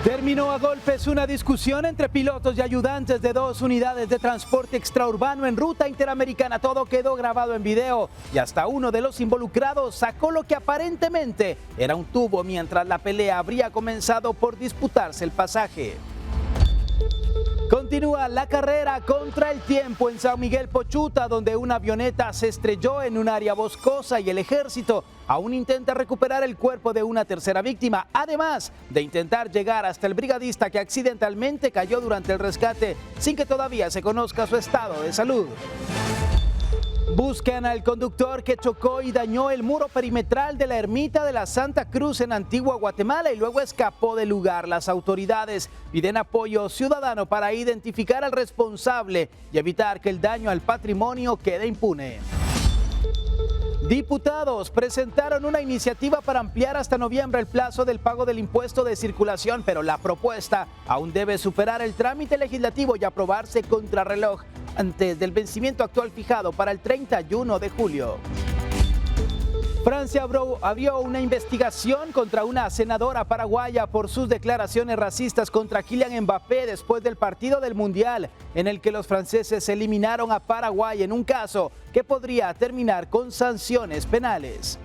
Terminó a golpes una discusión entre pilotos y ayudantes de dos unidades de transporte extraurbano en ruta interamericana. Todo quedó grabado en video y hasta uno de los involucrados sacó lo que aparentemente era un tubo mientras la pelea habría comenzado por disputarse el pasaje. Continúa la carrera contra el tiempo en San Miguel Pochuta, donde una avioneta se estrelló en un área boscosa y el ejército aún intenta recuperar el cuerpo de una tercera víctima, además de intentar llegar hasta el brigadista que accidentalmente cayó durante el rescate sin que todavía se conozca su estado de salud. Buscan al conductor que chocó y dañó el muro perimetral de la ermita de la Santa Cruz en Antigua Guatemala y luego escapó del lugar. Las autoridades piden apoyo ciudadano para identificar al responsable y evitar que el daño al patrimonio quede impune. Diputados presentaron una iniciativa para ampliar hasta noviembre el plazo del pago del impuesto de circulación, pero la propuesta aún debe superar el trámite legislativo y aprobarse contrarreloj antes del vencimiento actual fijado para el 31 de julio. Francia abrió una investigación contra una senadora paraguaya por sus declaraciones racistas contra Kylian Mbappé después del partido del Mundial en el que los franceses eliminaron a Paraguay en un caso que podría terminar con sanciones penales.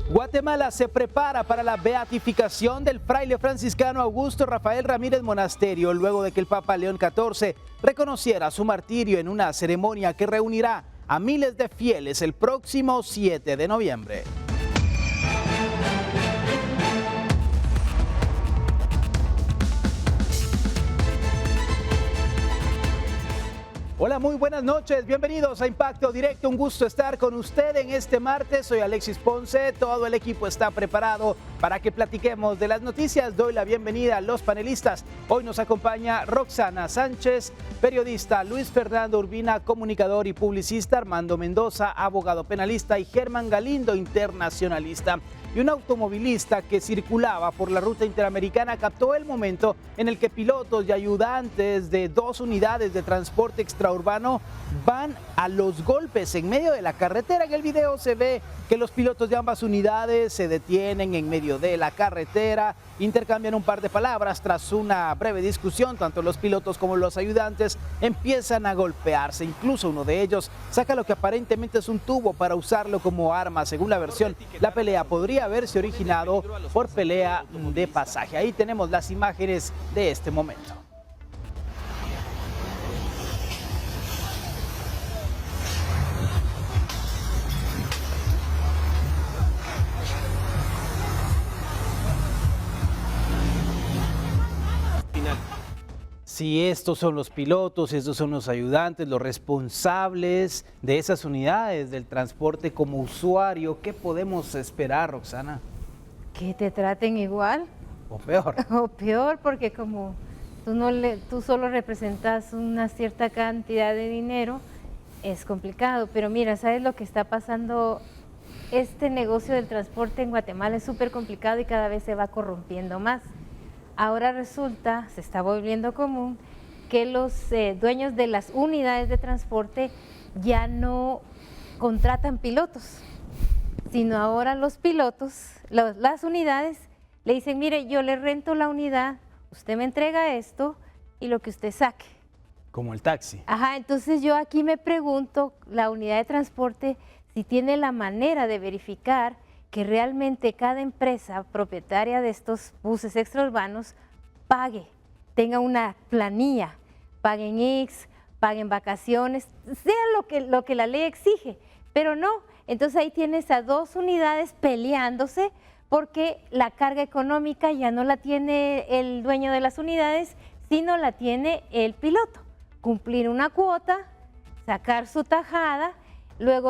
Guatemala se prepara para la beatificación del fraile franciscano Augusto Rafael Ramírez Monasterio luego de que el Papa León XIV reconociera su martirio en una ceremonia que reunirá a miles de fieles el próximo 7 de noviembre. Hola, muy buenas noches, bienvenidos a Impacto Directo, un gusto estar con usted en este martes. Soy Alexis Ponce, todo el equipo está preparado para que platiquemos de las noticias. Doy la bienvenida a los panelistas. Hoy nos acompaña Roxana Sánchez, periodista, Luis Fernando Urbina, comunicador y publicista, Armando Mendoza, abogado penalista, y Germán Galindo, internacionalista. Y un automovilista que circulaba por la ruta interamericana captó el momento en el que pilotos y ayudantes de dos unidades de transporte extraurbano van a los golpes en medio de la carretera. En el video se ve que los pilotos de ambas unidades se detienen en medio de la carretera, intercambian un par de palabras. Tras una breve discusión, tanto los pilotos como los ayudantes empiezan a golpearse. Incluso uno de ellos saca lo que aparentemente es un tubo para usarlo como arma. Según la versión, la pelea podría haberse originado por pelea de pasaje. Ahí tenemos las imágenes de este momento. Si estos son los pilotos, estos son los ayudantes, los responsables de esas unidades del transporte como usuario, ¿qué podemos esperar, Roxana? Que te traten igual. O peor. O peor, porque como tú solo representas una cierta cantidad de dinero, es complicado. Pero mira, ¿sabes lo que está pasando? Este negocio del transporte en Guatemala es súper complicado y cada vez se va corrompiendo más. Ahora resulta, se está volviendo común, que los dueños de las unidades de transporte ya no contratan pilotos, sino ahora los pilotos, las unidades, le dicen, mire, yo le rento la unidad, usted me entrega esto y lo que usted saque. Como el taxi. Ajá, entonces yo aquí me pregunto, la unidad de transporte, si tiene la manera de verificar que realmente cada empresa propietaria de estos buses extraurbanos pague, tenga una planilla, paguen X, paguen vacaciones, sea lo que la ley exige, pero no. Entonces ahí tienes a dos unidades peleándose porque la carga económica ya no la tiene el dueño de las unidades, sino la tiene el piloto. Cumplir una cuota, sacar su tajada. Luego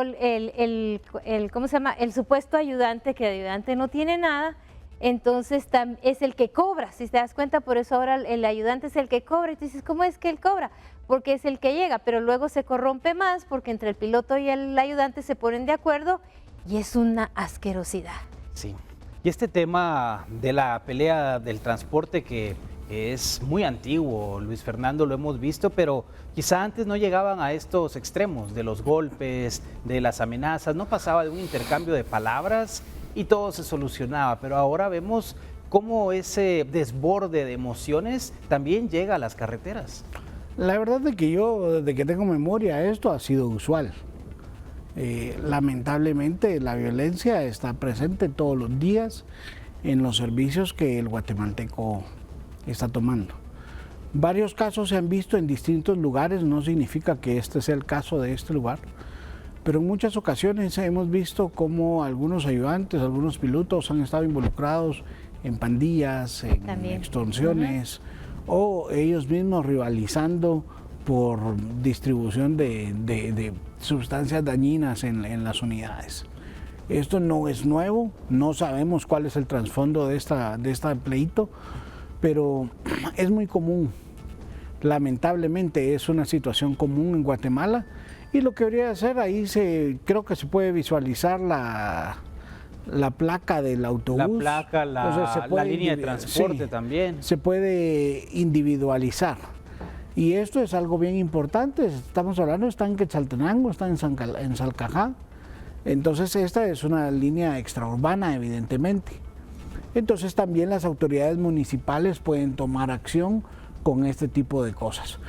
¿cómo se llama? El supuesto ayudante, que de ayudante no tiene nada, entonces es el que cobra, si te das cuenta, por eso ahora el ayudante es el que cobra. Y tú dices, ¿cómo es que él cobra? Porque es el que llega, pero luego se corrompe más porque entre el piloto y el ayudante se ponen de acuerdo y es una asquerosidad. Sí, y este tema de la pelea del transporte que es muy antiguo, Luis Fernando, lo hemos visto, pero quizá antes no llegaban a estos extremos de los golpes, de las amenazas, no pasaba de un intercambio de palabras y todo se solucionaba, pero ahora vemos cómo ese desborde de emociones también llega a las carreteras. La verdad es que yo, desde que tengo memoria, esto ha sido usual. Lamentablemente la violencia está presente todos los días en los servicios que el guatemalteco está tomando. Varios casos se han visto en distintos lugares, no significa que este sea el caso de este lugar, pero en muchas ocasiones hemos visto cómo algunos ayudantes, algunos pilotos han estado involucrados en pandillas, en También. extorsiones, o ellos mismos rivalizando por distribución de sustancias dañinas en las unidades. Esto no es nuevo, no sabemos cuál es el trasfondo de este pleito, pero es muy común. Lamentablemente es una situación común en Guatemala y lo que habría de hacer ahí creo que se puede visualizar la placa del autobús. La placa, la línea de transporte también. Se puede individualizar. Y esto es algo bien importante. Estamos hablando, está en Quetzaltenango, está en Salcajá. Entonces esta es una línea extraurbana, evidentemente. Entonces también las autoridades municipales pueden tomar acción con este tipo de cosas.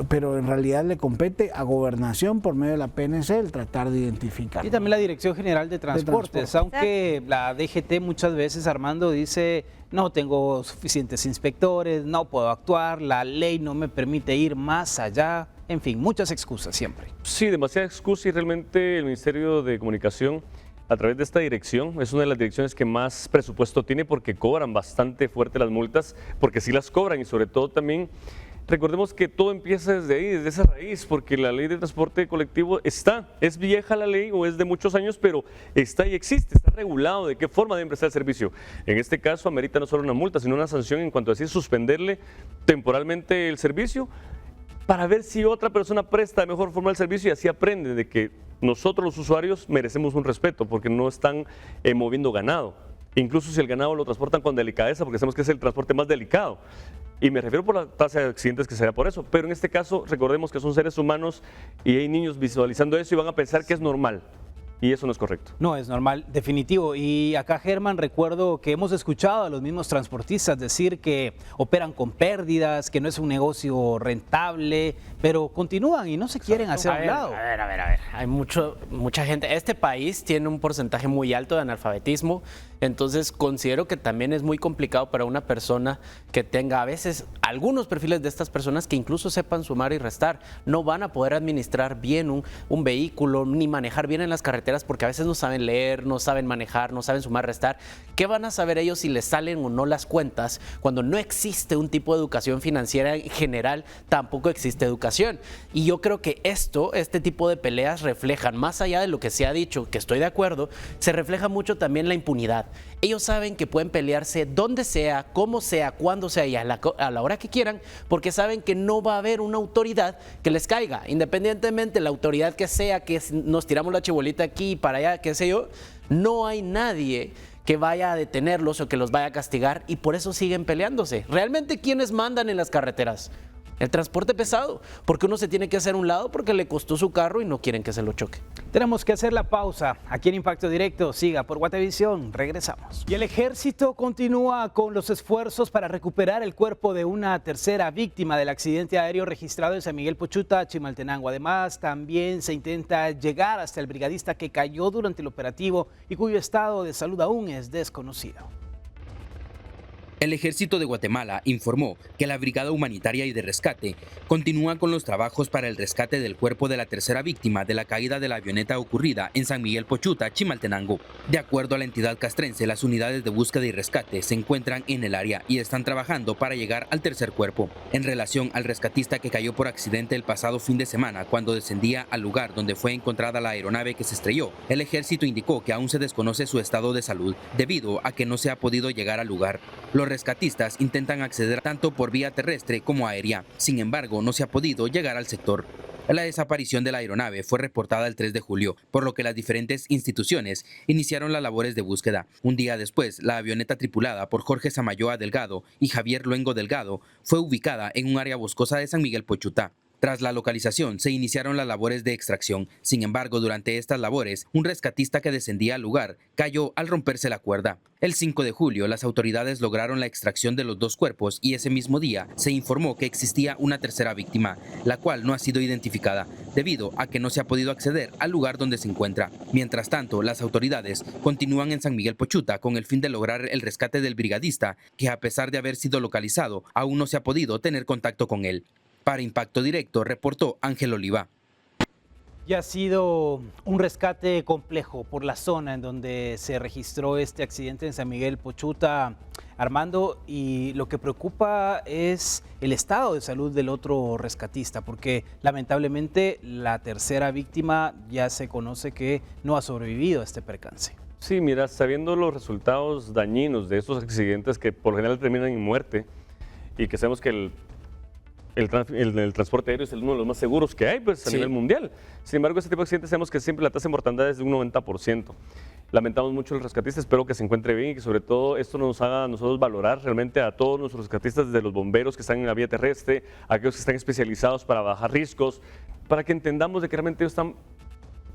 Pero en realidad le compete a Gobernación por medio de la PNC el tratar de identificar. Y también la Dirección General de Transportes, aunque la DGT muchas veces, Armando, dice no tengo suficientes inspectores, no puedo actuar, la ley no me permite ir más allá, en fin, muchas excusas siempre. Sí, demasiada excusa y realmente el Ministerio de Comunicación a través de esta dirección es una de las direcciones que más presupuesto tiene porque cobran bastante fuerte las multas, porque sí las cobran y sobre todo también recordemos que todo empieza desde ahí, desde esa raíz, porque la ley de transporte colectivo es vieja la ley o es de muchos años, pero está y existe, está regulado de qué forma debe prestar el servicio. En este caso amerita no solo una multa, sino una sanción en cuanto a decir suspenderle temporalmente el servicio para ver si otra persona presta de mejor forma el servicio y así aprende de que nosotros los usuarios merecemos un respeto porque no están moviendo ganado. Incluso si el ganado lo transportan con delicadeza, porque sabemos que es el transporte más delicado. Y me refiero por la tasa de accidentes que se da por eso. Pero en este caso, recordemos que son seres humanos y hay niños visualizando eso y van a pensar que es normal. Y eso no es correcto. No es normal, definitivo. Y acá, Germán, recuerdo que hemos escuchado a los mismos transportistas decir que operan con pérdidas, que no es un negocio rentable, pero continúan y no se quieren hacer a un lado. A ver. Hay mucha gente. Este país tiene un porcentaje muy alto de analfabetismo, entonces considero que también es muy complicado para una persona que tenga a veces algunos perfiles de estas personas que incluso sepan sumar y restar. No van a poder administrar bien un vehículo ni manejar bien en las carreteras porque a veces no saben leer, no saben manejar, no saben sumar, restar. ¿Qué van a saber ellos si les salen o no las cuentas cuando no existe un tipo de educación financiera en general? Tampoco existe educación. Y yo creo que este tipo de peleas reflejan, más allá de lo que se ha dicho, que estoy de acuerdo, se refleja mucho también la impunidad. Ellos saben que pueden pelearse donde sea, como sea, cuando sea y a la hora que quieran, porque saben que no va a haber una autoridad que les caiga, independientemente de la autoridad que sea, que nos tiramos la chibolita aquí y para allá, qué sé yo, no hay nadie que vaya a detenerlos o que los vaya a castigar y por eso siguen peleándose. ¿Realmente quiénes mandan en las carreteras? El transporte pesado, porque uno se tiene que hacer a un lado porque le costó su carro y no quieren que se lo choque. Tenemos que hacer la pausa. Aquí en Impacto Directo, siga por Guatevisión, regresamos. Y el ejército continúa con los esfuerzos para recuperar el cuerpo de una tercera víctima del accidente aéreo registrado en San Miguel Pochuta, Chimaltenango. Además, también se intenta llegar hasta el brigadista que cayó durante el operativo y cuyo estado de salud aún es desconocido. El Ejército de Guatemala informó que la Brigada Humanitaria y de Rescate continúa con los trabajos para el rescate del cuerpo de la tercera víctima de la caída de la avioneta ocurrida en San Miguel Pochuta, Chimaltenango. De acuerdo a la entidad castrense, las unidades de búsqueda y rescate se encuentran en el área y están trabajando para llegar al tercer cuerpo. En relación al rescatista que cayó por accidente el pasado fin de semana cuando descendía al lugar donde fue encontrada la aeronave que se estrelló, el Ejército indicó que aún se desconoce su estado de salud debido a que no se ha podido llegar al lugar. Los rescatistas intentan acceder tanto por vía terrestre como aérea. Sin embargo, no se ha podido llegar al sector. La desaparición de la aeronave fue reportada el 3 de julio, por lo que las diferentes instituciones iniciaron las labores de búsqueda. Un día después, la avioneta tripulada por Jorge Samayoa Delgado y Javier Luengo Delgado fue ubicada en un área boscosa de San Miguel Pochuta. Tras la localización, se iniciaron las labores de extracción. Sin embargo, durante estas labores, un rescatista que descendía al lugar cayó al romperse la cuerda. El 5 de julio, las autoridades lograron la extracción de los 2 cuerpos y ese mismo día se informó que existía una tercera víctima, la cual no ha sido identificada, debido a que no se ha podido acceder al lugar donde se encuentra. Mientras tanto, las autoridades continúan en San Miguel Pochuta con el fin de lograr el rescate del brigadista, que a pesar de haber sido localizado, aún no se ha podido tener contacto con él. Para Impacto Directo, reportó Ángel Oliva. Ya ha sido un rescate complejo por la zona en donde se registró este accidente en San Miguel Pochuta, Armando, y lo que preocupa es el estado de salud del otro rescatista, porque lamentablemente la tercera víctima ya se conoce que no ha sobrevivido a este percance. Sí, mira, sabiendo los resultados dañinos de estos accidentes que por lo general terminan en muerte y que sabemos que el transporte aéreo es uno de los más seguros que hay pues, a nivel mundial. Sin embargo, este tipo de accidentes sabemos que siempre la tasa de mortandad es de un 90%. Lamentamos mucho al rescatista, espero que se encuentre bien y que sobre todo esto nos haga a nosotros valorar realmente a todos nuestros rescatistas, desde los bomberos que están en la vía terrestre, aquellos que están especializados para bajar riesgos, para que entendamos de que realmente ellos están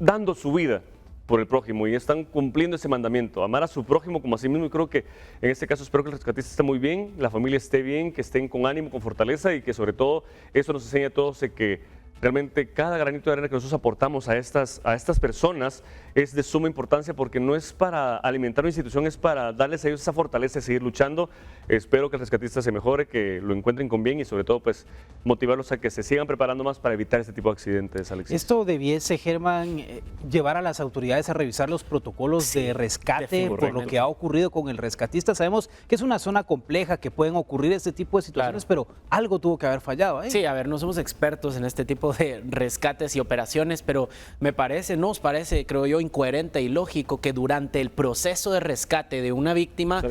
dando su vida por el prójimo y están cumpliendo ese mandamiento, amar a su prójimo como a sí mismo, y creo que en este caso espero que el rescatista esté muy bien, la familia esté bien, que estén con ánimo, con fortaleza y que sobre todo eso nos enseña a todos de que realmente cada granito de arena que nosotros aportamos a estas personas es de suma importancia porque no es para alimentar una institución, es para darles a ellos esa fortaleza de seguir luchando. Espero que el rescatista se mejore, que lo encuentren con bien y sobre todo pues motivarlos a que se sigan preparando más para evitar este tipo de accidentes, Alexis. Esto debiese, Germán, llevar a las autoridades a revisar los protocolos de rescate por lo que ha ocurrido con el rescatista. Sabemos que es una zona compleja, que pueden ocurrir este tipo de situaciones, pero algo tuvo que haber fallado, ¿eh? Sí, a ver, no somos expertos en este tipo de rescates y operaciones, pero nos parece, creo yo, incoherente y lógico que durante el proceso de rescate de una víctima,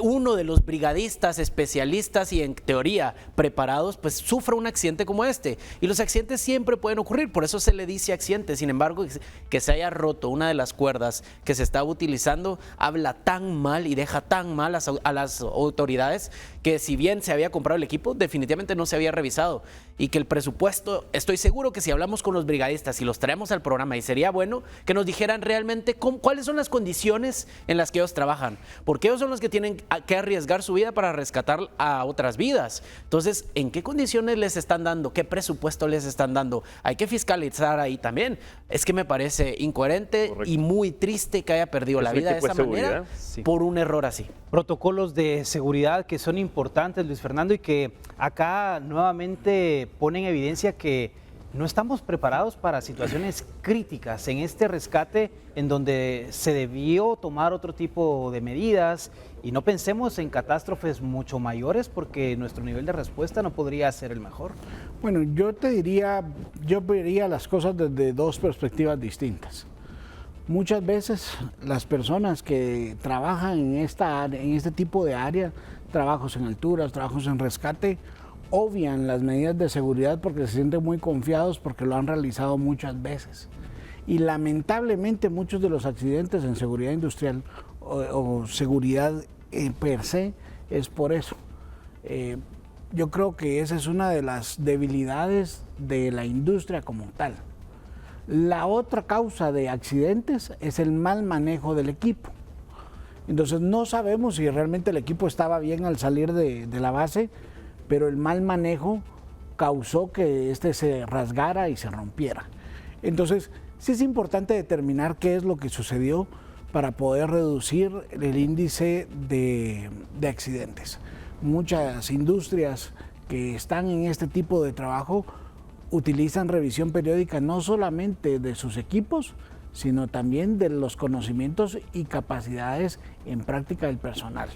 uno de los brigadistas especialistas y en teoría preparados, pues sufra un accidente como este. Y los accidentes siempre pueden ocurrir, por eso se le dice accidente. Sin embargo, que se haya roto una de las cuerdas que se estaba utilizando, habla tan mal y deja tan mal a las autoridades que si bien se había comprado el equipo, definitivamente no se había revisado. Y que el presupuesto, estoy seguro que si hablamos con los brigadistas y los traemos al programa, y sería bueno que nos dijeran realmente cuáles son las condiciones en las que ellos trabajan, porque ellos son los que tienen que arriesgar su vida para rescatar a otras vidas. Entonces, ¿en qué condiciones les están dando? ¿Qué presupuesto les están dando? Hay que fiscalizar ahí también. Es que me parece incoherente. Correcto. Y muy triste que haya perdido la vida de esa manera por un error así. Protocolos de seguridad que son importantes, Luis Fernando, y que acá nuevamente ponen en evidencia que no estamos preparados para situaciones críticas en este rescate en donde se debió tomar otro tipo de medidas, y no pensemos en catástrofes mucho mayores porque nuestro nivel de respuesta no podría ser el mejor. Bueno, yo vería las cosas desde 2 perspectivas distintas. Muchas veces las personas que trabajan en este tipo de área, trabajos en alturas, trabajos en rescate, obvian las medidas de seguridad porque se sienten muy confiados porque lo han realizado muchas veces. Y lamentablemente muchos de los accidentes en seguridad industrial o seguridad per se es por eso. Yo creo que esa es una de las debilidades de la industria como tal. La otra causa de accidentes es el mal manejo del equipo. Entonces no sabemos si realmente el equipo estaba bien al salir de la base, pero el mal manejo causó que este se rasgara y se rompiera. Entonces sí es importante determinar qué es lo que sucedió para poder reducir el índice de accidentes. Muchas industrias que están en este tipo de trabajo utilizan revisión periódica no solamente de sus equipos, sino también de los conocimientos y capacidades en práctica del personal.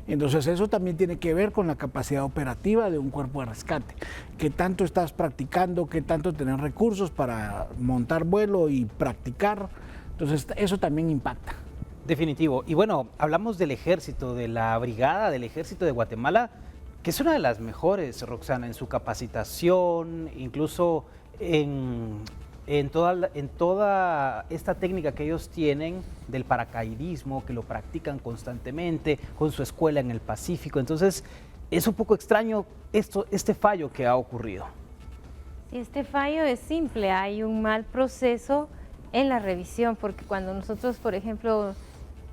Entonces eso también tiene que ver con la capacidad operativa de un cuerpo de rescate. ¿Qué tanto estás practicando? ¿Qué tanto tener recursos para montar vuelo y practicar? Entonces eso también impacta. Definitivo. Y bueno, hablamos del ejército, de la brigada del ejército de Guatemala, que es una de las mejores, Roxana, en su capacitación, incluso en toda esta técnica que ellos tienen del paracaidismo, que lo practican constantemente, con su escuela en el Pacífico. Entonces, es un poco extraño este fallo que ha ocurrido. Sí, este fallo es simple, hay un mal proceso en la revisión, porque cuando nosotros, por ejemplo,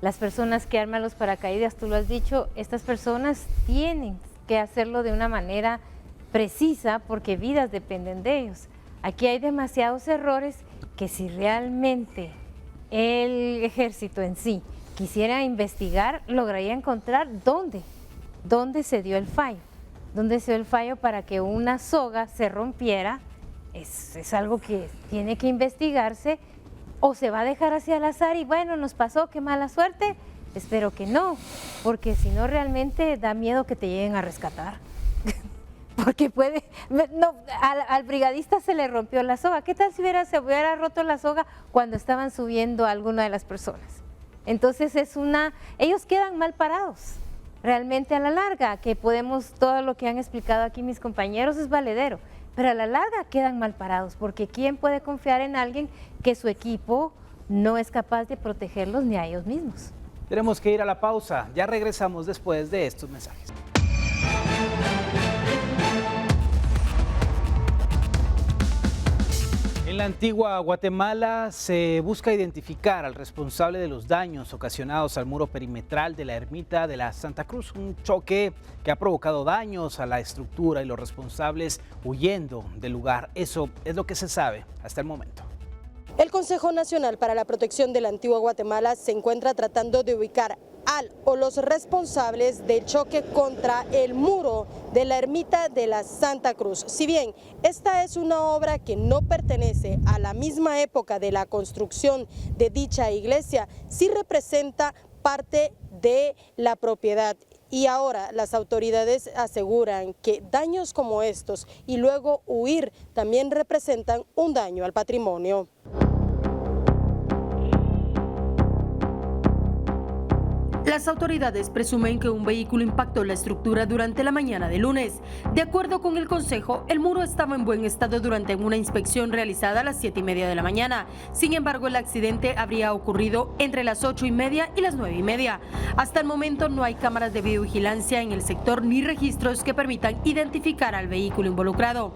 las personas que arman los paracaídas, tú lo has dicho, estas personas tienen que hacerlo de una manera precisa porque vidas dependen de ellos. Aquí hay demasiados errores que si realmente el ejército en sí quisiera investigar, lograría encontrar dónde se dio el fallo. Dónde se dio el fallo para que una soga se rompiera, es algo que tiene que investigarse, o se va a dejar hacia el azar y bueno, nos pasó, qué mala suerte. Espero que no, porque si no realmente da miedo que te lleguen a rescatar. Porque al brigadista se le rompió la soga. ¿Qué tal si se hubiera roto la soga cuando estaban subiendo a alguna de las personas? Entonces ellos quedan mal parados. Realmente a la larga, que todo lo que han explicado aquí mis compañeros es valedero, pero a la larga quedan mal parados, porque ¿quién puede confiar en alguien que su equipo no es capaz de protegerlos ni a ellos mismos? Tenemos que ir a la pausa, ya regresamos después de estos mensajes. En la antigua Guatemala se busca identificar al responsable de los daños ocasionados al muro perimetral de la ermita de la Santa Cruz, un choque que ha provocado daños a la estructura y los responsables huyendo del lugar. Eso es lo que se sabe hasta el momento. El Consejo Nacional para la Protección de la Antigua Guatemala se encuentra tratando de ubicar al o los responsables del choque contra el muro de la ermita de la Santa Cruz. Si bien esta es una obra que no pertenece a la misma época de la construcción de dicha iglesia, sí representa parte de la propiedad. Y ahora las autoridades aseguran que daños como estos y luego huir también representan un daño al patrimonio. Las autoridades presumen que un vehículo impactó la estructura durante la mañana de lunes. De acuerdo con el Consejo, el muro estaba en buen estado durante una inspección realizada a las 7:30 de la mañana. Sin embargo, el accidente habría ocurrido entre las 8:30 y las 9:30. Hasta el momento no hay cámaras de videovigilancia en el sector ni registros que permitan identificar al vehículo involucrado.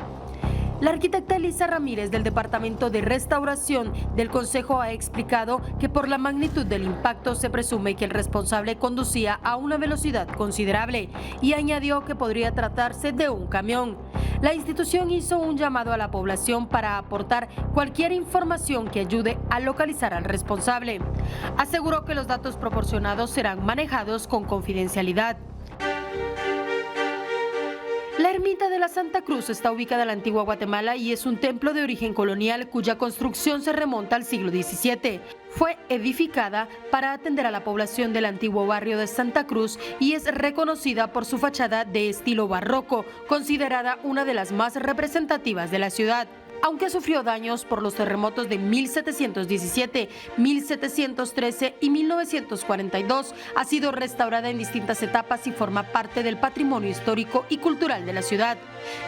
La arquitecta Elisa Ramírez del Departamento de Restauración del Consejo ha explicado que por la magnitud del impacto se presume que el responsable conducía a una velocidad considerable y añadió que podría tratarse de un camión. La institución hizo un llamado a la población para aportar cualquier información que ayude a localizar al responsable. Aseguró que los datos proporcionados serán manejados con confidencialidad. La ermita de la Santa Cruz está ubicada en la antigua Guatemala y es un templo de origen colonial cuya construcción se remonta al siglo XVII. Fue edificada para atender a la población del antiguo barrio de Santa Cruz y es reconocida por su fachada de estilo barroco, considerada una de las más representativas de la ciudad. Aunque sufrió daños por los terremotos de 1717, 1713 y 1942, ha sido restaurada en distintas etapas y forma parte del patrimonio histórico y cultural de la ciudad.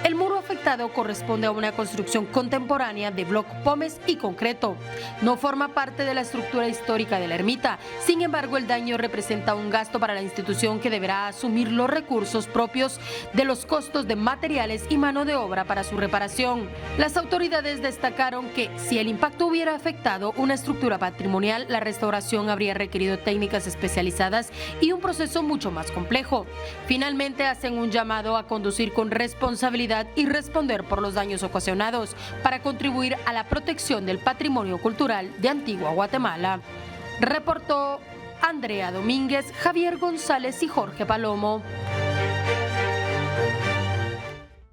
El muro afectado corresponde a una construcción contemporánea de bloc pómez y concreto. No forma parte de la estructura histórica de la ermita. Sin embargo, el daño representa un gasto para la institución que deberá asumir los recursos propios de los costos de materiales y mano de obra para su reparación. Las autoridades destacaron que si el impacto hubiera afectado una estructura patrimonial, la restauración habría requerido técnicas especializadas y un proceso mucho más complejo. Finalmente, hacen un llamado a conducir con responsabilidad y responder por los daños ocasionados para contribuir a la protección del patrimonio cultural de Antigua Guatemala. Reportó Andrea Domínguez, Javier González y Jorge Palomo.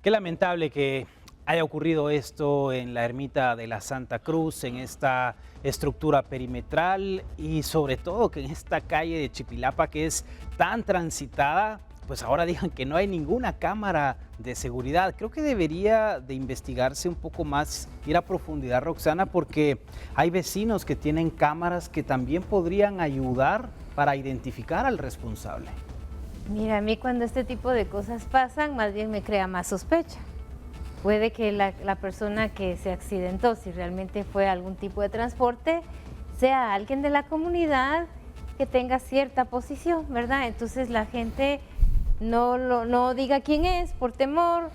Qué lamentable que haya ocurrido esto en la ermita de la Santa Cruz, en esta estructura perimetral y sobre todo que en esta calle de Chipilapa que es tan transitada, pues ahora digan que no hay ninguna cámara de seguridad. Creo que debería de investigarse un poco más, ir a profundidad, Roxana, porque hay vecinos que tienen cámaras que también podrían ayudar para identificar al responsable. Mira, a mí cuando este tipo de cosas pasan, más bien me crea más sospecha. Puede que la persona que se accidentó, si realmente fue algún tipo de transporte, sea alguien de la comunidad que tenga cierta posición, ¿verdad? Entonces la gente no diga quién es por temor,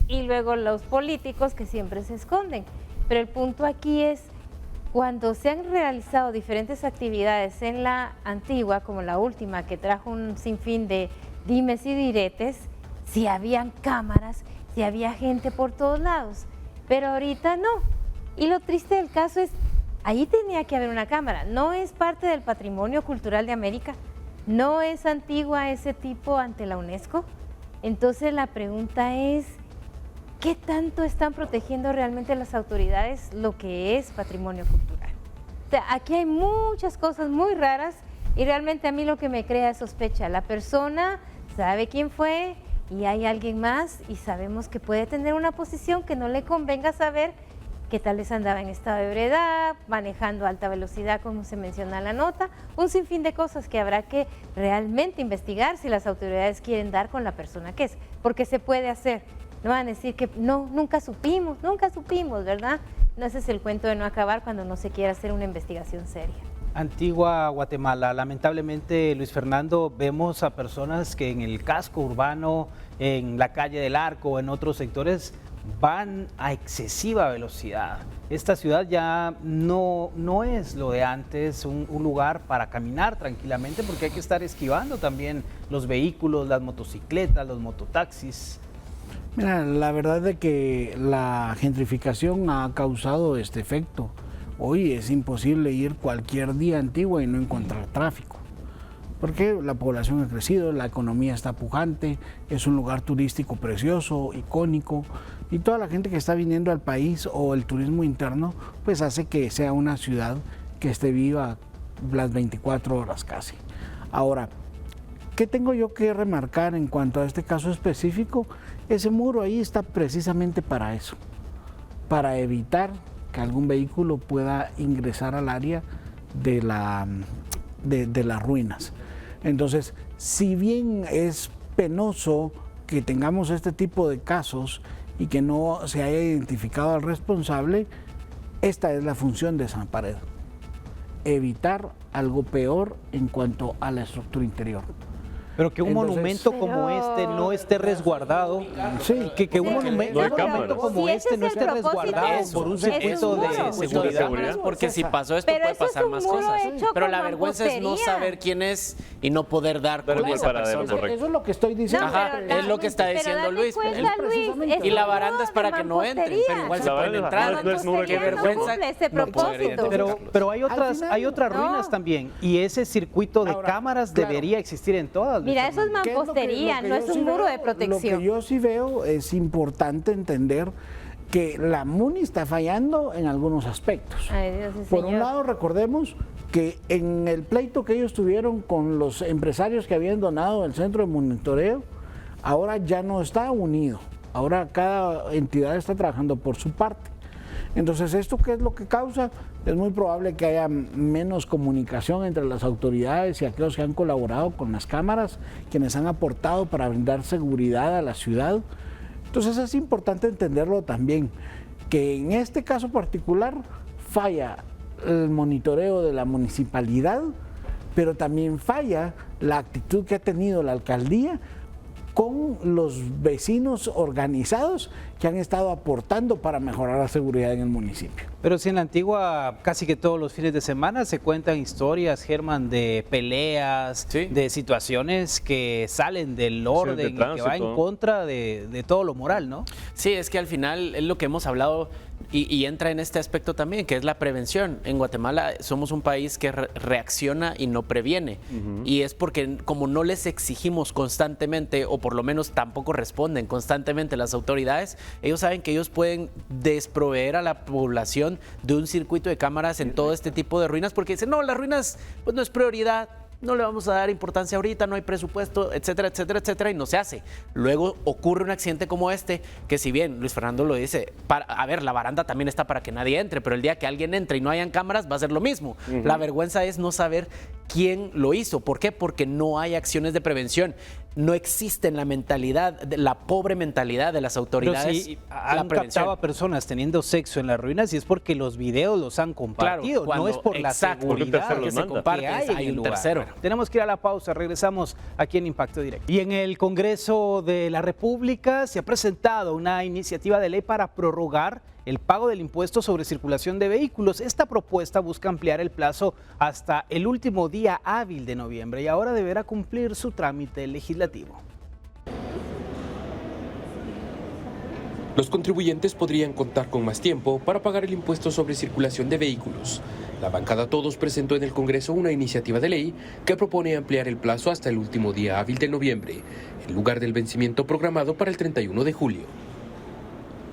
y luego los políticos que siempre se esconden. Pero el punto aquí es, cuando se han realizado diferentes actividades en la antigua, como la última que trajo un sinfín de dimes y diretes, si habían cámaras, si había gente por todos lados, pero ahorita no. Y lo triste del caso es, ahí tenía que haber una cámara, no es parte del patrimonio cultural de América, no es antigua ese tipo ante la UNESCO. Entonces la pregunta es, ¿qué tanto están protegiendo realmente las autoridades lo que es patrimonio cultural? O sea, aquí hay muchas cosas muy raras y realmente a mí lo que me crea es sospecha. La persona sabe quién fue y hay alguien más y sabemos que puede tener una posición que no le convenga saber que tal vez andaba en estado de ebriedad, manejando a alta velocidad como se menciona en la nota, un sinfín de cosas que habrá que realmente investigar si las autoridades quieren dar con la persona que es, porque se puede hacer. No van a decir que no, nunca supimos, ¿verdad? No, ese es el cuento de no acabar cuando no se quiere hacer una investigación seria. Antigua Guatemala, lamentablemente, Luis Fernando, vemos a personas que en el casco urbano, en la calle del Arco o en otros sectores van a excesiva velocidad. Esta ciudad ya no es lo de antes, un lugar para caminar tranquilamente, porque hay que estar esquivando también los vehículos, las motocicletas, los mototaxis. Mira, la verdad es que la gentrificación ha causado este efecto. Hoy es imposible ir cualquier día a Antigua y no encontrar tráfico, porque la población ha crecido, la economía está pujante, es un lugar turístico precioso, icónico, y toda la gente que está viniendo al país o el turismo interno, pues hace que sea una ciudad que esté viva las 24 horas casi. Ahora, ¿qué tengo yo que remarcar en cuanto a este caso específico? Ese muro ahí está precisamente para eso, para evitar que algún vehículo pueda ingresar al área de las ruinas. Entonces, si bien es penoso que tengamos este tipo de casos y que no se haya identificado al responsable, esta es la función de esa pared, evitar algo peor en cuanto a la estructura interior. Pero que un monumento como este no esté resguardado, sí, que un monumento como este no esté resguardado por un circuito de seguridad. Porque si pasó esto puede pasar más cosas. Pero la vergüenza es no saber quién es y no poder dar con esa persona. Eso es lo que estoy diciendo. Ajá, es lo que está diciendo Luis. Y la baranda es para que no entren, pero igual se pueden entrar. Qué vergüenza. Pero hay otras ruinas también, y ese circuito de cámaras debería existir en todas. Mira, eso es mampostería, no es un muro de protección. Lo que yo sí veo es importante entender que la MUNI está fallando en algunos aspectos. Ay, Dios, sí, por un lado, recordemos que en el pleito que ellos tuvieron con los empresarios que habían donado el centro de monitoreo, ahora ya no está unido. Ahora cada entidad está trabajando por su parte. Entonces, ¿esto qué es lo que causa? Es muy probable que haya menos comunicación entre las autoridades y aquellos que han colaborado con las cámaras, quienes han aportado para brindar seguridad a la ciudad. Entonces, es importante entenderlo también, que en este caso particular falla el monitoreo de la municipalidad, pero también falla la actitud que ha tenido la alcaldía con los vecinos organizados que han estado aportando para mejorar la seguridad en el municipio. Pero si en la Antigua casi que todos los fines de semana se cuentan historias, Germán, de peleas, de situaciones que salen del orden y que va en contra de todo lo moral, ¿no? Sí, es que al final es lo que hemos hablado y entra en este aspecto también, que es la prevención. En Guatemala somos un país que reacciona y no previene. Y es porque como no les exigimos constantemente, o por lo menos tampoco responden constantemente las autoridades, ellos saben que ellos pueden desproveer a la población de un circuito de cámaras en todo este tipo de ruinas, porque dicen, no, las ruinas pues no es prioridad, no le vamos a dar importancia ahorita, no hay presupuesto, etcétera, etcétera, etcétera, y no se hace. Luego ocurre un accidente como este, que si bien Luis Fernando lo dice, a ver, la baranda también está para que nadie entre, pero el día que alguien entre y no hayan cámaras va a ser lo mismo. La vergüenza es no saber quién lo hizo. ¿Por qué? Porque no hay acciones de prevención. no existe en la mentalidad, la pobre mentalidad de las autoridades. Pero sí, han captado a personas teniendo sexo en las ruinas y es porque los videos los han compartido, claro, no es por la seguridad que se comparte, hay un tercero. Bueno, tenemos que ir a la pausa, regresamos aquí en Impacto Directo. Y en el Congreso de la República se ha presentado una iniciativa de ley para prorrogar el pago del impuesto sobre circulación de vehículos. Esta propuesta busca ampliar el plazo hasta el último día hábil de noviembre y ahora deberá cumplir su trámite legislativo. Los contribuyentes podrían contar con más tiempo para pagar el impuesto sobre circulación de vehículos. La bancada Todos presentó en el Congreso una iniciativa de ley que propone ampliar el plazo hasta el último día hábil de noviembre, en lugar del vencimiento programado para el 31 de julio.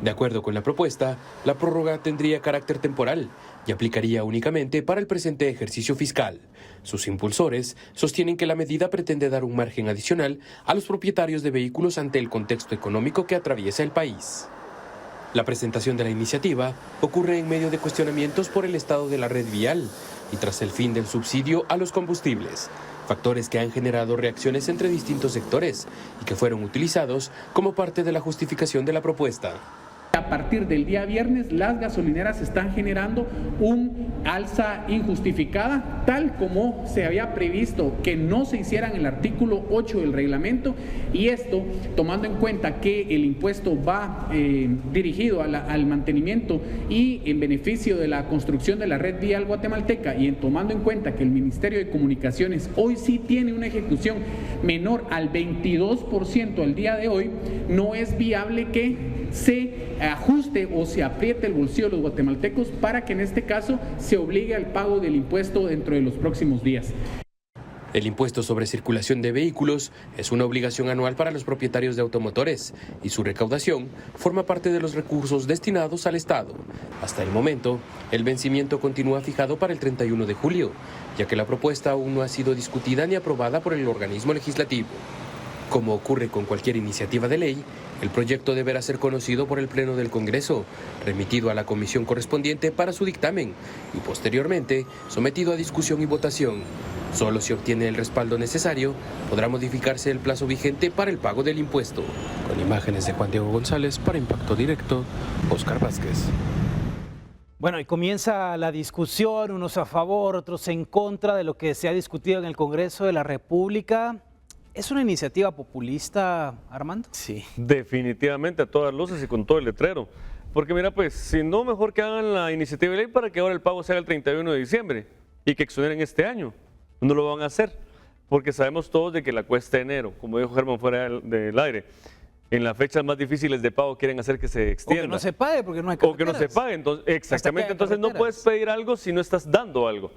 De acuerdo con la propuesta, la prórroga tendría carácter temporal y aplicaría únicamente para el presente ejercicio fiscal. Sus impulsores sostienen que la medida pretende dar un margen adicional a los propietarios de vehículos ante el contexto económico que atraviesa el país. La presentación de la iniciativa ocurre en medio de cuestionamientos por el estado de la red vial y tras el fin del subsidio a los combustibles, factores que han generado reacciones entre distintos sectores y que fueron utilizados como parte de la justificación de la propuesta. A partir del día viernes, las gasolineras están generando un alza injustificada, tal como se había previsto que no se hiciera en el artículo 8 del reglamento, y esto tomando en cuenta que el impuesto va dirigido al mantenimiento y en beneficio de la construcción de la red vial guatemalteca, y tomando en cuenta que el Ministerio de Comunicaciones hoy sí tiene una ejecución menor al 22% al día de hoy, no es viable que se ajuste o se apriete el bolsillo de los guatemaltecos para que en este caso se obligue al pago del impuesto dentro de los próximos días. El impuesto sobre circulación de vehículos es una obligación anual para los propietarios de automotores y su recaudación forma parte de los recursos destinados al Estado. Hasta el momento, el vencimiento continúa fijado para el 31 de julio, ya que la propuesta aún no ha sido discutida ni aprobada por el organismo legislativo. Como ocurre con cualquier iniciativa de ley, el proyecto deberá ser conocido por el Pleno del Congreso, remitido a la comisión correspondiente para su dictamen y posteriormente sometido a discusión y votación. Solo si obtiene el respaldo necesario, podrá modificarse el plazo vigente para el pago del impuesto. Con imágenes de Juan Diego González para Impacto Directo, Oscar Vázquez. Bueno, y comienza la discusión, unos a favor, otros en contra de lo que se ha discutido en el Congreso de la República. ¿Es una iniciativa populista, Armando? Sí. Definitivamente, a todas luces y con todo el letrero. Porque mira, pues, si no, mejor que hagan la iniciativa de ley para que ahora el pago sea el 31 de diciembre y que exoneren este año. No lo van a hacer, porque sabemos todos de que la cuesta de enero, como dijo Germán fuera del aire, en las fechas más difíciles de pago quieren hacer que se extienda. O que no se pague porque no hay carreteras. O que no se pague, entonces, exactamente. Entonces no puedes pedir algo si no estás dando algo.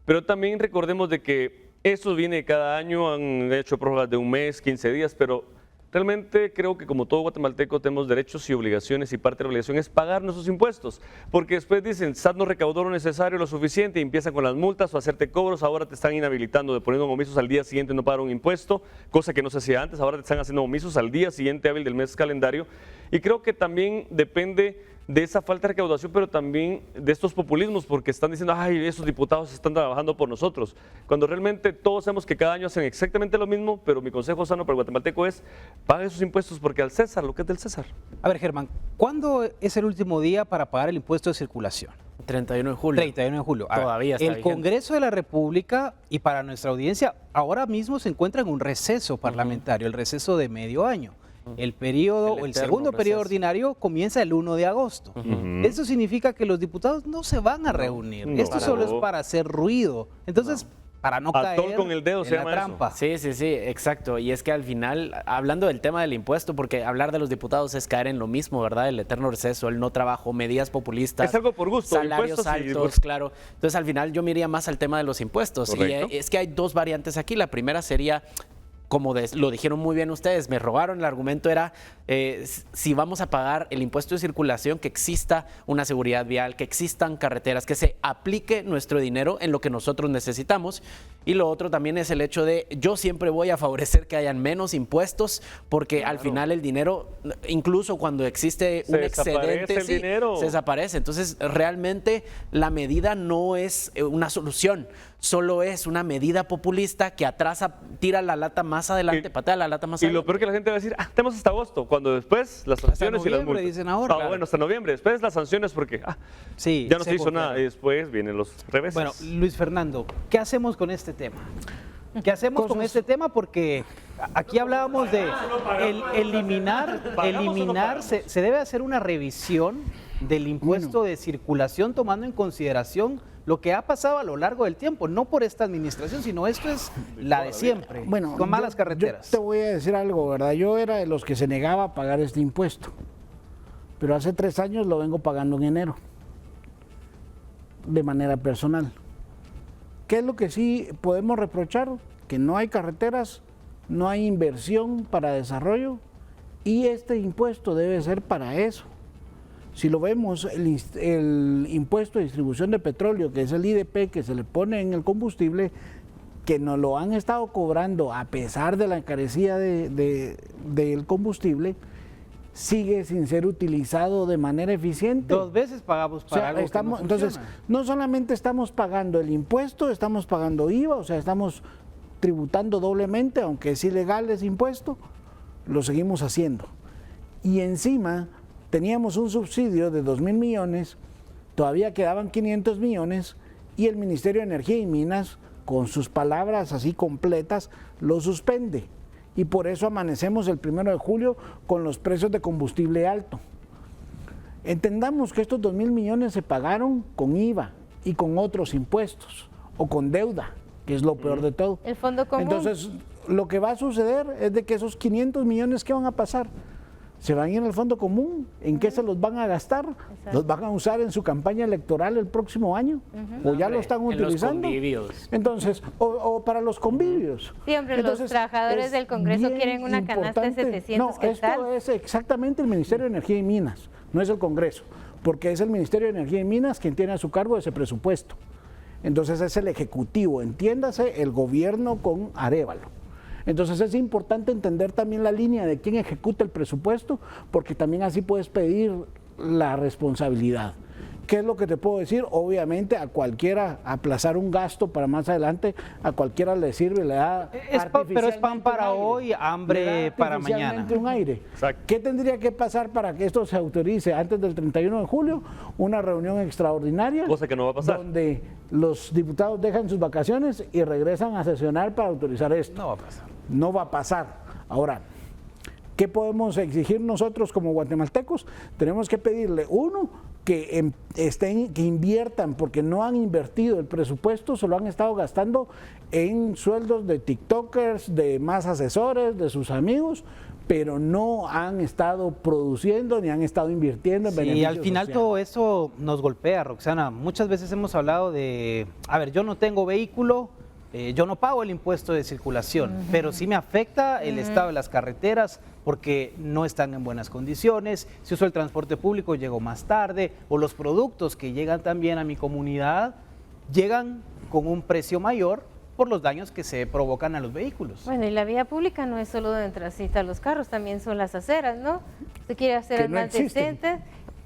Pero también recordemos de que eso viene cada año, han hecho prórrogas de un mes, 15 días, pero realmente creo que como todo guatemalteco tenemos derechos y obligaciones y parte de la obligación es pagar nuestros impuestos, porque después dicen, SAT no recaudó lo necesario, lo suficiente y empiezan con las multas o hacerte cobros, ahora te están inhabilitando de poniendo omisos al día siguiente no pagar un impuesto, cosa que no se hacía antes, ahora te están haciendo omisos al día siguiente hábil del mes calendario y creo que también depende de esa falta de recaudación, pero también de estos populismos, porque están diciendo, ay, esos diputados están trabajando por nosotros, cuando realmente todos sabemos que cada año hacen exactamente lo mismo, pero mi consejo sano para el guatemalteco es, pague sus impuestos porque al César, lo que es del César. A ver, Germán, ¿cuándo es el último día para pagar el impuesto de circulación? 31 de julio. 31 de julio. Todavía está el vigente. Congreso de la República, y para nuestra audiencia, ahora mismo se encuentra en un receso parlamentario, el receso de medio año. El periodo o el segundo periodo ordinario comienza el 1 de agosto. Eso significa que los diputados no se van a reunir. Esto solo es para hacer ruido. Entonces, para no caer con el dedo en se la llama trampa. Sí, exacto. Y es que al final, hablando del tema del impuesto, porque hablar de los diputados es caer en lo mismo, ¿verdad? El eterno receso, el no trabajo, medidas populistas. Es algo por gusto. Salarios altos, claro. Entonces, al final yo me iría más al tema de los impuestos. Correcto. Y es que hay dos variantes aquí. La primera sería, como lo dijeron muy bien ustedes, me robaron, el argumento era, si vamos a pagar el impuesto de circulación, que exista una seguridad vial, que existan carreteras, que se aplique nuestro dinero en lo que nosotros necesitamos. Y lo otro también es el hecho de, yo siempre voy a favorecer que hayan menos impuestos, porque al final el dinero, incluso cuando existe un excedente, se desaparece. Entonces, realmente la medida no es una solución. solo es una medida populista que atrasa, tira la lata más adelante, patea la lata más Y adelante. lo peor que la gente va a decir, tenemos hasta agosto, cuando después las sanciones y las multas. dicen ahora. Ah, bueno, hasta noviembre, después las sanciones porque Sí, ya no se seco, hizo nada claro. y después vienen los reveses. Bueno, Luis Fernando, ¿qué hacemos con este tema? ¿Qué hacemos con este tema? Porque aquí hablábamos de eliminar, se debe hacer una revisión del impuesto de circulación tomando en consideración lo que ha pasado a lo largo del tiempo, no por esta administración, sino esto es la de siempre, Bueno, con malas carreteras. Yo te voy a decir algo, ¿verdad? Yo era de los que se negaba a pagar este impuesto, pero hace 3 años lo vengo pagando en enero, de manera personal. ¿Qué es lo que sí podemos reprochar? Que no hay carreteras, no hay inversión para desarrollo y este impuesto debe ser para eso. Si lo vemos, el impuesto de distribución de petróleo, que es el IDP que se le pone en el combustible, que nos lo han estado cobrando a pesar de la encarecida del combustible, sigue sin ser utilizado de manera eficiente. 2 veces pagamos para algo que no entonces, funciona. no solamente estamos pagando el impuesto, estamos pagando IVA, o sea, estamos tributando doblemente, aunque es ilegal ese impuesto, lo seguimos haciendo. Y encima teníamos un subsidio de 2.000 millones, todavía quedaban 500 millones y el Ministerio de Energía y Minas, con sus palabras así completas, lo suspende. Y por eso amanecemos el 1 de julio con los precios de combustible alto. Entendamos que estos 2.000 millones se pagaron con IVA y con otros impuestos o con deuda, que es lo peor de todo. El fondo común. Entonces, lo que va a suceder es de que esos 500 millones, ¿qué van a pasar? Se van a ir en el fondo común. ¿En qué se los van a gastar? Exacto. ¿Los van a usar en su campaña electoral el próximo año? ¿O ya lo están en los utilizando? convivios. Entonces, o para los convivios. Sí, hombre, los Entonces, trabajadores es del Congreso bien quieren una canasta de importante. 700 No, quetzal. esto es exactamente el Ministerio de Energía y Minas, no es el Congreso, porque es el Ministerio de Energía y Minas quien tiene a su cargo ese presupuesto. Entonces es el Ejecutivo, entiéndase, el gobierno con Arévalo. Entonces es importante entender también la línea de quién ejecuta el presupuesto, porque también así puedes pedir la responsabilidad. ¿Qué es lo que te puedo decir? Obviamente a cualquiera aplazar un gasto para más adelante, a cualquiera le sirve, le da Pero es pan para artificialmente un hoy, aire, hambre le da para artificialmente mañana. un aire. Exacto. ¿Qué tendría que pasar para que esto se autorice antes del 31 de julio? Una reunión extraordinaria. Cosa que no va a pasar. Donde los diputados dejan sus vacaciones y regresan a sesionar para autorizar esto. No va a pasar. No va a pasar. Ahora, ¿qué podemos exigir nosotros como guatemaltecos? Tenemos que pedirle, uno, que inviertan, porque no han invertido el presupuesto, se lo han estado gastando en sueldos de tiktokers, de más asesores, de sus amigos, pero no han estado produciendo ni han estado invirtiendo en Y beneficios al final sociales. todo eso nos golpea, Roxana. Muchas veces hemos hablado de, yo no tengo vehículo, yo no pago el impuesto de circulación, pero sí me afecta el estado de las carreteras porque no están en buenas condiciones. Si uso el transporte público llego más tarde, o los productos que llegan también a mi comunidad llegan con un precio mayor por los daños que se provocan a los vehículos. Bueno, y la vía pública no es solo donde transitan los carros, también son las aceras, ¿no? Usted quiere aceras Que no más existen. decentes.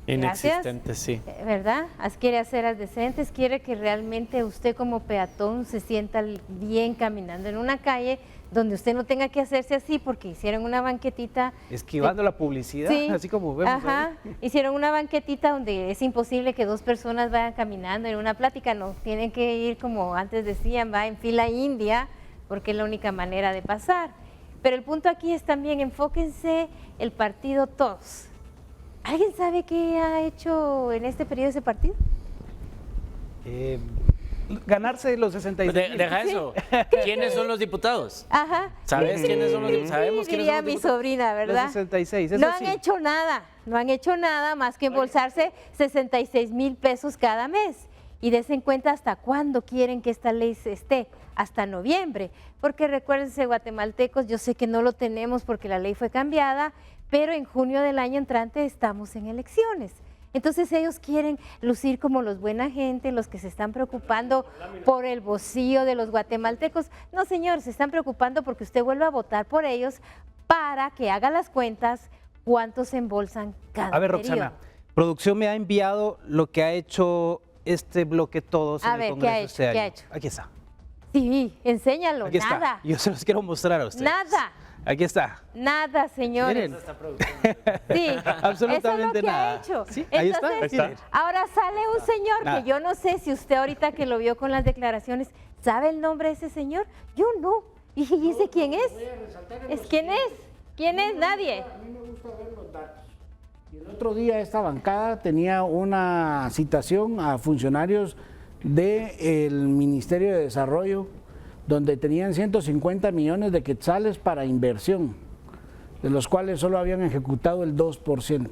Gracias. Inexistente, sí. ¿Verdad? Quiere aceras decentes, quiere que realmente usted como peatón se sienta bien caminando en una calle donde usted no tenga que hacerse así porque hicieron una banquetita. Esquivando la publicidad, Sí, así como vemos ajá, ahí. hicieron una banquetita donde es imposible que 2 personas vayan caminando en una plática, no, tienen que ir como antes decían, va en fila india, porque es la única manera de pasar. Pero el punto aquí es también, enfóquense el partido todos. ¿Alguien sabe qué ha hecho en este periodo ese partido? Ganarse los 66. Deja eso. ¿Quiénes son los diputados? Ajá. ¿Sabes quiénes son los diputados? Sabemos quiénes Diría son los mi diputados. sobrina, ¿verdad? Los 66, eso no sí. han hecho nada, no han hecho nada más que embolsarse 66,000 pesos cada mes. Y desen cuenta hasta cuándo quieren que esta ley esté, hasta noviembre. Porque recuérdense, guatemaltecos, yo sé que no lo tenemos porque la ley fue cambiada, pero en junio del año entrante estamos en elecciones. Entonces ellos quieren lucir como los buena gente, los que se están preocupando por el bolsillo de los guatemaltecos. No, señor, se están preocupando porque usted vuelve a votar por ellos para que haga las cuentas cuántos se embolsan cada A ver, periodo. Roxana, producción me ha enviado lo que ha hecho este bloque todos A en ver, el ¿qué Congreso ha hecho? este ¿Qué año. ha hecho? Aquí está. Sí, enséñalo. Aquí está. Nada. Yo se los quiero mostrar a ustedes. Nada. Aquí está. Nada, señores. Miren. Sí, Absolutamente eso es lo que nada. ha hecho. Sí, ahí está. Entonces, Ahí está. ahora sale un señor Nada. que yo no sé si usted ahorita que lo vio con las declaraciones, ¿sabe el nombre de ese señor? Yo no. Y dice, ¿quién es? ¿Quién es? ¿Quién es? Nadie. A mí me gusta ver los datos. Y el otro día esta bancada tenía una citación a funcionarios del Ministerio de Desarrollo, donde tenían 150 millones de quetzales para inversión, de los cuales solo habían ejecutado el 2%.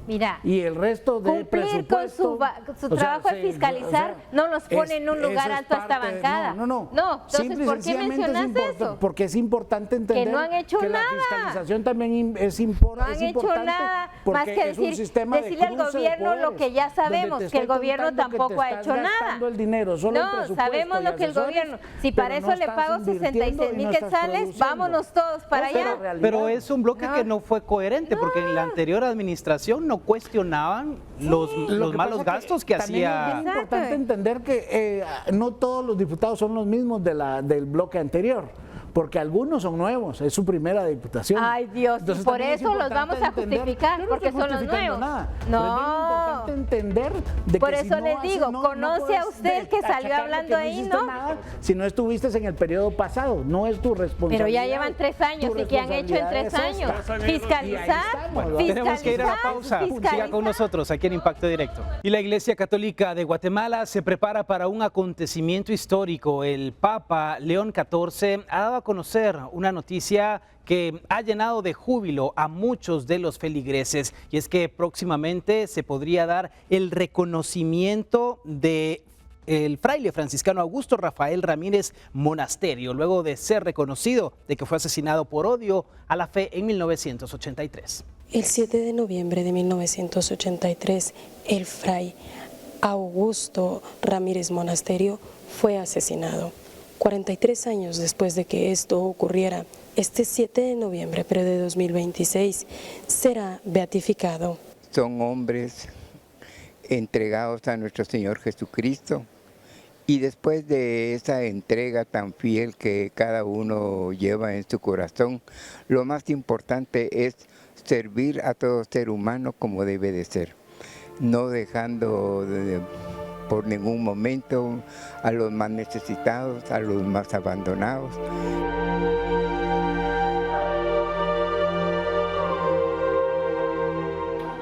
Mira, Y el resto de cumplir con presupuesto... su trabajo de fiscalizar no nos pone en un lugar eso es alto a esta parte- bancada. No, entonces, Simple y ¿por qué sencillamente mencionaste es eso? Porque es importante entender no han hecho que nada. la fiscalización también es No importante. han hecho nada más que decirle al gobierno lo que ya sabemos, que el gobierno tampoco ha hecho nada. El dinero, solo el No, presupuesto sabemos y lo que el asesores, gobierno, si pero para no eso le estás pago invirtiendo 66,000 y no estás quetzales, produciendo. vámonos todos para Esa es la allá. realidad. Pero es un bloque que no fue coherente, porque en la anterior administración no cuestionaban los Lo que malos pasa gastos que también hacía. Es bien importante entender que no todos los diputados son los mismos del bloque anterior, porque algunos son nuevos, es su primera diputación. Ay, Dios, Entonces, y por también es eso los importante vamos a entender- justificar, Yo no porque estoy son los justificando nuevos. nada, No. pero es bien importante entender de Por que eso si les no digo, haces- conoce puedes a usted el que salió achacarle hablando que ahí, hiciste ¿no? nada si no estuviste en el periodo pasado, no es tu responsabilidad. Pero ya llevan 3 años, Tu ¿y qué han hecho en 3 responsabilidad años? es esta. Fiscalizar, Bueno, Tenemos que ir a la pausa. fiscalizar. Siga con nosotros aquí en Impacto Directo. Y la Iglesia Católica de Guatemala se prepara para un acontecimiento histórico. El Papa León XIV ha dado a conocer una noticia que ha llenado de júbilo a muchos de los feligreses, y es que próximamente se podría dar el reconocimiento de el fraile franciscano Augusto Rafael Ramírez Monasterio, luego de ser reconocido de que fue asesinado por odio a la fe en 1983. El 7 de noviembre de 1983, el fray Augusto Ramírez Monasterio fue asesinado. 43 años después de que esto ocurriera, este 7 de noviembre, pero de 2026, será beatificado. Son hombres entregados a nuestro Señor Jesucristo, y después de esa entrega tan fiel que cada uno lleva en su corazón, lo más importante es servir a todo ser humano como debe de ser, no dejando por ningún momento a los más necesitados, a los más abandonados.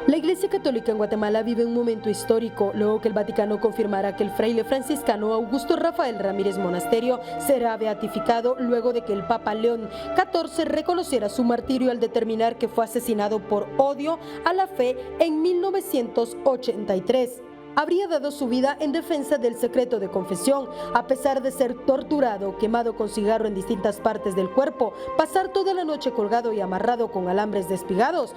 La Iglesia Católica en Guatemala vive un momento histórico, luego que el Vaticano confirmará que el fraile franciscano Augusto Rafael Ramírez Monasterio será beatificado luego de que el Papa León XIV reconociera su martirio al determinar que fue asesinado por odio a la fe en 1983. Habría dado su vida en defensa del secreto de confesión, a pesar de ser torturado, quemado con cigarro en distintas partes del cuerpo, pasar toda la noche colgado y amarrado con alambres despigados.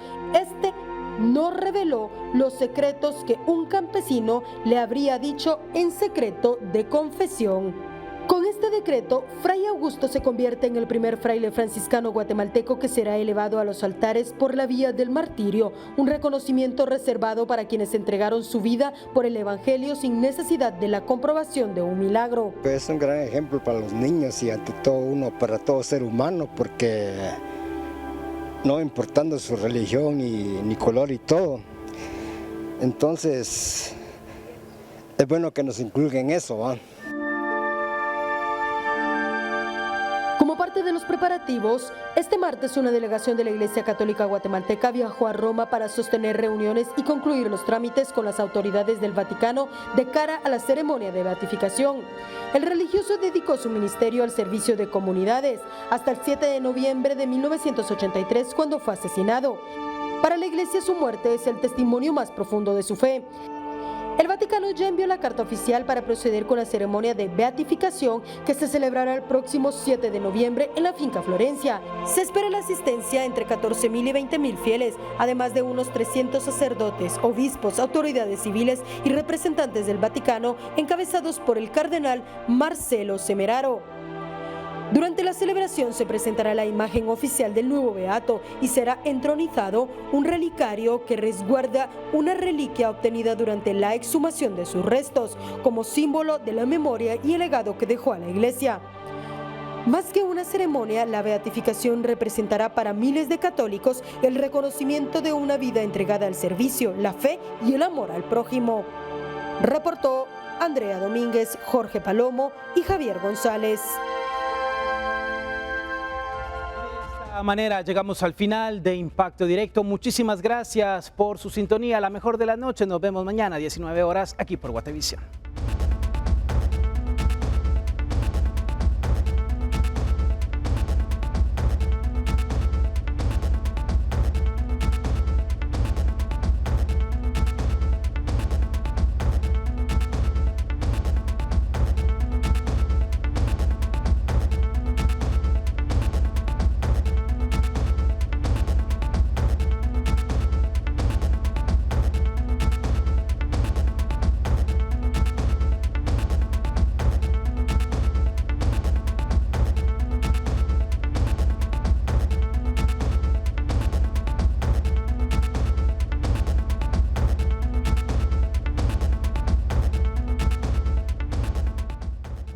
No reveló los secretos que un campesino le habría dicho en secreto de confesión. Con este decreto, Fray Augusto se convierte en el primer fraile franciscano guatemalteco que será elevado a los altares por la vía del martirio, un reconocimiento reservado para quienes entregaron su vida por el Evangelio sin necesidad de la comprobación de un milagro. Es un gran ejemplo para los niños y ante todo para todo ser humano, porque no importando su religión ni color y todo. Entonces, es bueno que nos inculquen eso, ¿va? Como parte de los preparativos, este martes una delegación de la Iglesia Católica Guatemalteca viajó a Roma para sostener reuniones y concluir los trámites con las autoridades del Vaticano de cara a la ceremonia de beatificación. El religioso dedicó su ministerio al servicio de comunidades hasta el 7 de noviembre de 1983, cuando fue asesinado. Para la Iglesia, su muerte es el testimonio más profundo de su fe. El Vaticano ya envió la carta oficial para proceder con la ceremonia de beatificación que se celebrará el próximo 7 de noviembre en la finca Florencia. Se espera la asistencia entre 14,000 y 20,000 fieles, además de unos 300 sacerdotes, obispos, autoridades civiles y representantes del Vaticano, encabezados por el cardenal Marcelo Semeraro. Durante la celebración se presentará la imagen oficial del nuevo beato y será entronizado un relicario que resguarda una reliquia obtenida durante la exhumación de sus restos, como símbolo de la memoria y el legado que dejó a la iglesia. Más que una ceremonia, la beatificación representará para miles de católicos el reconocimiento de una vida entregada al servicio, la fe y el amor al prójimo. Reportó Andrea Domínguez, Jorge Palomo y Javier González. De esta manera llegamos al final de Impacto Directo. Muchísimas gracias por su sintonía. La mejor de la noche. Nos vemos mañana a 19 horas aquí por Guatevisión.